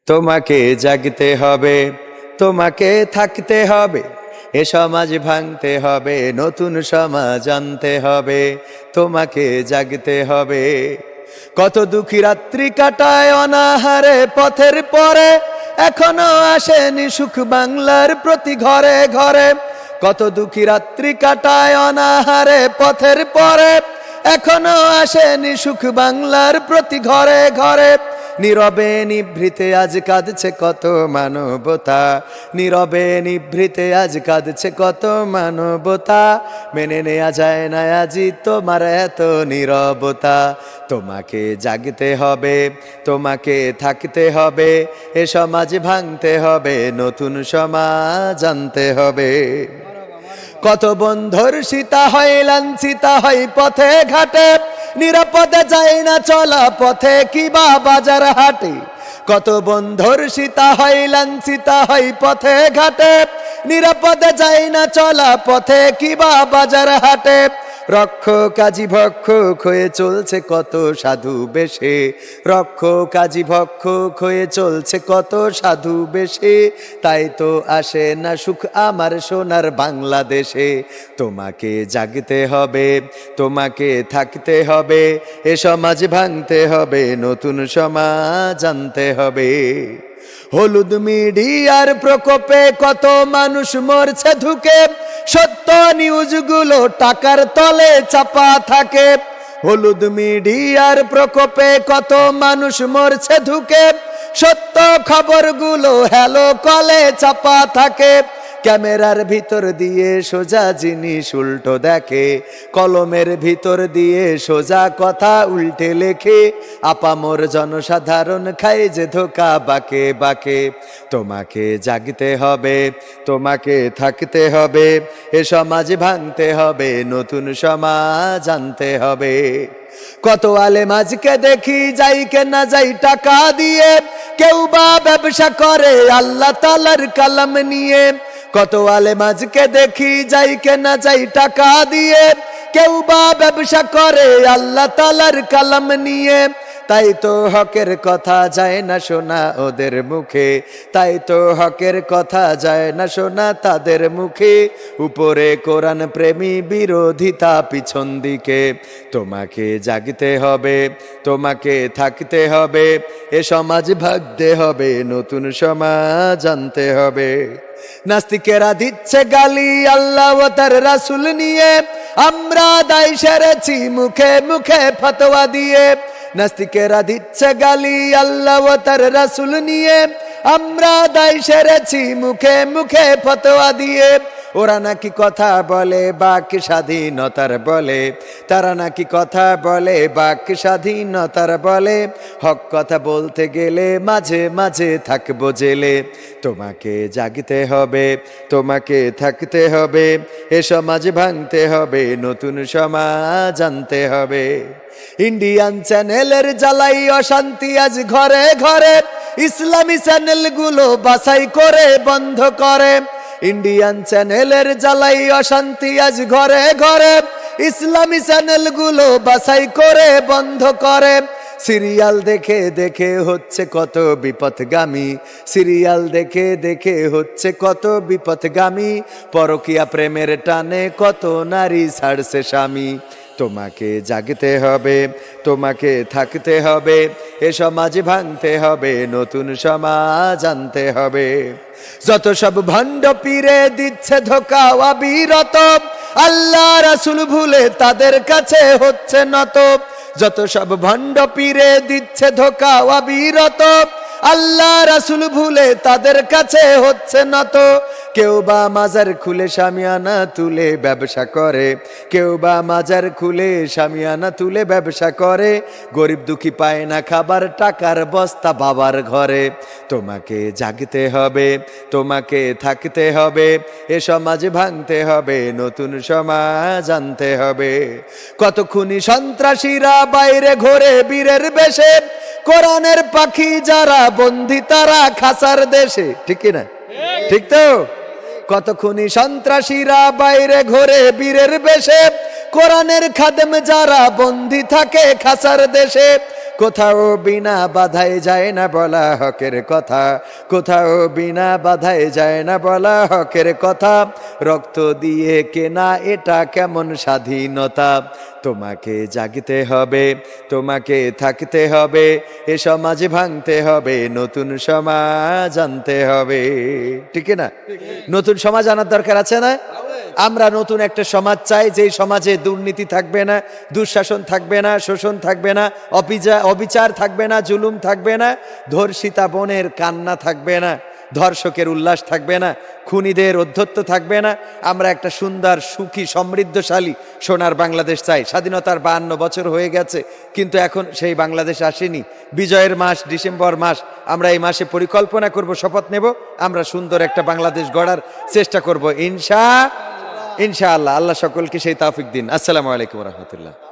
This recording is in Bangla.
তোমাকে জাগতে হবে, তোমাকে থাকতে হবে, এ সমাজ ভাঙতে হবে, নতুন সমাজ আনতে হবে, তোমাকে জাগতে হবে। কত দুঃখী রাত্রি কাটায় অনাহারে পথের পরে, এখনো আসেনি সুখ বাংলার প্রতি ঘরে ঘরে। কত দুঃখী রাত্রি কাটায় অনাহারে পথের পরে, এখনো আসেনি সুখ বাংলার প্রতি ঘরে ঘরে। নীরবে নিভৃতে আজ কাঁদছে কত মানবতা, নীরবে নিভৃতে আজ কাঁদছে কত মানবতা। মেনে নেওয়া যায় না আজি তোমার এত নীরবতা। তোমাকে জাগতে হবে, তোমাকে থাকতে হবে, এ সমাজ ভাঙতে হবে, নতুন সমাজ আনতে হবে। কত বন্ধুর সীতা হয় লাঞ্ছিতা হয় পথে ঘাটে, নিরাপদে যায় না চলা পথে কিবা বাজার হাটে। কত বন্ধুর সীতা হয় লাঞ্ছিতা হয় পথে ঘাটে, নিরাপদে যায় না চলা পথে কিবা বাজার হাটে। রক্ষক কাজী ভক্ষক হয়ে চলছে কত সাধু বেশে, রক্ষক কাজী ভক্ষক হয়ে চলছে কত সাধু বেশে। তাই তো আসে না সুখ আমার সোনার বাংলাদেশে। তোমাকে জাগতে হবে, তোমাকে থাকতে হবে, এ সমাজ ভাঙতে হবে, নতুন সমাজ আনতে হবে। হলুদ মিডিয়ার প্রকোপে কত মানুষ মরছে ধুকে, সত্য নিউজগুলো টাকার তলে চাপা থাকে। হলুদ মিডিয়ার প্রকোপে কত মানুষ মরছে ধুকে, সত্য খবরগুলো হ্যালো কলে চাপা থাকে। ক্যামেরার ভিতর দিয়ে সোজা জিনিস উল্টো দেখে, কলমের ভিতর দিয়ে সোজা কথা উল্টে লেখে। আপামর জনসাধারণ খায় যে ধোকা বাকে বাকে। তোমাকে জাগতে হবে, তোমাকে থাকতে হবে, এ সমাজ ভাঙতে হবে, নতুন সমাজ আনতে হবে। কত আলেম আজকে দেখি যাই কে না যাই টাকা দিয়ে, কেউ বা ব্যবসা করে আল্লাহ তাআলার কালাম নিয়ে। কত আলেম আজকে দেখি যাই কে না যাই টাকা দিয়ে, কেউ বা ব্যবসা করে আল্লাহ তাআলার কালাম নিয়ে। তাই তো হকের কথা যায় না শোনা ওদের মুখে, তাই তো হকের কথা যায় না শোনা তাদের মুখে। উপরে কোরআন প্রেমী বিরোধিতা পিছন দিকে। তোমাকে জাগতে হবে, তোমাকে থাকতে হবে, এ সমাজ ভাগতে হবে, নতুন সমাজ আনতে হবে। নাস্তিকেরা দিচ্ছে গালি আল্লাহ ও তার রাসূল নিয়ে, আমরা দায় সেরেছি মুখে মুখে ফতোয়া দিয়ে। নাস্তিকেরা দিচ্ছে গালি আল্লাহ ও তার রাসূল নিয়ে, আমরা দায় সেরেছি মুখে মুখে ফতোয়া দিয়ে। ওরা নাকি কথা বলে বাক স্বাধীনতার বলে, তারা নাকি কথা বলে বাক স্বাধীনতার বলে। হক কথা বলতে গেলে মাঝে মাঝে থাকবো জেলে। তোমাকে জাগতে হবে, তোমাকে থাকতে হবে, এ সমাজ ভাঙতে হবে, নতুন সমাজ আনতে হবে। ইন্ডিয়ান চ্যানেলের জ্বালাই অশান্তি আজ ঘরে ঘরে, ইসলামী চ্যানেলগুলো বাছাই করে বন্ধ করে। ইন্ডিয়ান চ্যানেলের জ্বালাই অশান্তি আজ ঘরে ঘরে, ইসলামী চ্যানেলগুলো বাছাই করে বন্ধ করে। সিরিয়াল দেখে দেখে হচ্ছে কত বিপথগামী, সিরিয়াল দেখে দেখে হচ্ছে কত বিপথগামী। পরকীয়া প্রেমের টানে কত নারী ছাড়ছে স্বামী। তোমাকে জাগতে হবে, তোমাকে থাকতে হবে, এ সমাজ ভাঙতে হবে, নতুন সমাজ আনতে হবে। যত সব ভণ্ড পীরে দিচ্ছে ধোকা অবিরত, আল্লাহ রাসূল ভুলে তাদের কাছে হচ্ছে নত। যত সব ভণ্ড পীরে দিচ্ছে ধোকা অবিরত, আল্লাহ রাসূল ভুলে তাদের কাছে হচ্ছে নত। কেউ বা মাজার খুলে শামিয়ানা তুলে ব্যবসা করে, কেউ বা মাজার খুলে শামিয়ানা তুলে ব্যবসা করে। গরিব দুঃখী পায় না খাবার, টাকার বস্তা বাবার ঘরে। তোমাকে জাগতে হবে, তোমাকে থাকতে হবে, এ সমাজ ভাঙতে হবে, নতুন সমাজ আনতে হবে। কত খুনি সন্ত্রাসীরা বাইরে ঘোরে বীরের বেশে, কোরআনের পাখি যারা বন্দী তারা খাসার দেশে। ঠিক না? ঠিক তো? কত খুনি সন্ত্রাসীরা বাইরে ঘোরে বীরের বেশে, কোরআনের খাদেম যারা বন্দী থাকে খাসার দেশে, কোথাও বিনা বাধায় যায় না বলা হকের কথা, কোথাও বিনা বাধায় যায় না বলা হকের কথা, রক্ত দিয়ে কেনা এটা কেমন স্বাধীনতা। তোমাকে জাগতে হবে, তোমাকে থাকতে হবে, এ সমাজ ভাঙতে হবে, নতুন সমাজ আনতে হবে। ঠিক না? নতুন সমাজ আনার দরকার আছে না? আমরা নতুন একটা সমাজ চাই, যেই সমাজে দুর্নীতি থাকবে না, দুঃশাসন থাকবে না, শোষণ থাকবে না, অবিচার থাকবে না, জুলুম থাকবে না, ধর্ষিতা বোনের কান্না থাকবে না, ধর্ষকের উল্লাস থাকবে না, খুনিদের অধ্যত্ব থাকবে না। আমরা একটা সুন্দর, সুখী, সমৃদ্ধশালী সোনার বাংলাদেশ চাই। স্বাধীনতার 52 বছর হয়ে গেছে, কিন্তু এখন সেই বাংলাদেশ আসেনি। বিজয়ের মাস ডিসেম্বর মাস, আমরা এই মাসে পরিকল্পনা করব, শপথ নেব, আমরা সুন্দর একটা বাংলাদেশ গড়ার চেষ্টা করব ইনশাআল্লাহ। আল্লাহ সকলকে সেই তৌফিক দিন। আসসালামু আলাইকুম ওয়া রাহমাতুল্লাহ।